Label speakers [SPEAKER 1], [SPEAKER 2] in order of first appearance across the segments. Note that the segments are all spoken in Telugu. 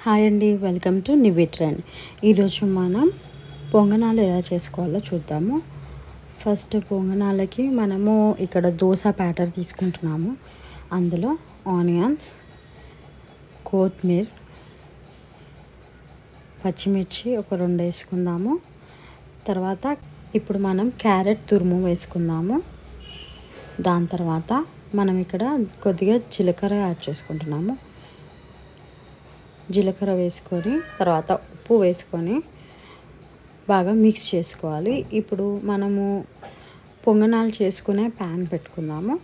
[SPEAKER 1] హాయ్ అండి, వెల్కమ్ టు నివి ట్రెండ్. ఈరోజు మనం పొంగనాలు ఎలా చేసుకోవాలో చూద్దాము. ఫస్ట్ పొంగనాలకి మనము ఇక్కడ దోశ బ్యాటర్ తీసుకుంటున్నాము. అందులో ఆనియన్స్, కొత్తిమీర, పచ్చిమిర్చి ఒక 2 వేసుకుందాము. తర్వాత ఇప్పుడు మనం క్యారెట్ తురుము వేసుకుందాము. దాని తర్వాత మనం ఇక్కడ కొద్దిగా జీలకర్ర యాడ్ చేసుకుంటున్నాము. జీలకర్ర వేసుకొని తర్వాత ఉప్పు వేసుకొని బాగా మిక్స్ చేసుకోవాలి. ఇప్పుడు మనము పొంగనాలు చేసుకునే ప్యాన్ పెట్టుకుందాము.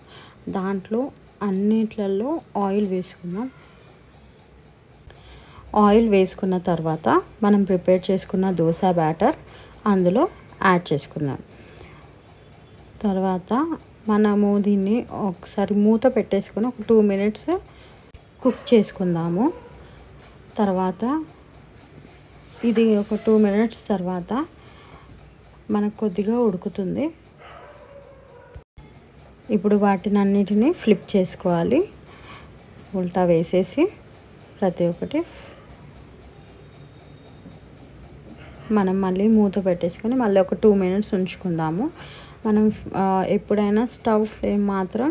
[SPEAKER 1] దాంట్లో అన్నిట్లలో ఆయిల్ వేసుకుందాం. ఆయిల్ వేసుకున్న తర్వాత మనం ప్రిపేర్ చేసుకున్న దోశ బ్యాటర్ అందులో యాడ్ చేసుకుందాం. తర్వాత మనము దీన్ని ఒకసారి మూత పెట్టేసుకొని ఒక 2 minutes కుక్ చేసుకుందాము. తర్వాత ఇది ఒక 2 minutes తర్వాత మనకు కొద్దిగా ఉడుకుతుంది. ఇప్పుడు వాటిని అన్నిటినీ ఫ్లిప్ చేసుకోవాలి. ఉల్టా వేసేసి ప్రతి ఒక్కటి మనం మళ్ళీ మూత పెట్టేసుకొని మళ్ళీ ఒక 2 minutes ఉంచుకుందాము. మనం ఎప్పుడైనా స్టవ్ ఫ్లేమ్ మాత్రం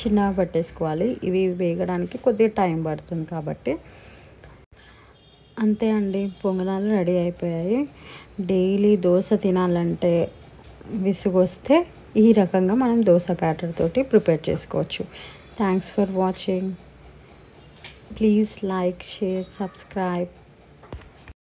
[SPEAKER 1] చిన్నగా పెట్టేసుకోవాలి. ఇవి వేగడానికి కొద్దిగా టైం పడుతుంది కాబట్టి. అంతే అండి, పొంగనాలు రెడీ అయిపోయాయి. డైలీ దోశ తినాలంటే విసుగొస్తే ఈ రకంగా మనం దోశ బ్యాటర్ తోటి ప్రిపేర్ చేసుకోవచ్చు. Thanks for watching. Please like, share, subscribe.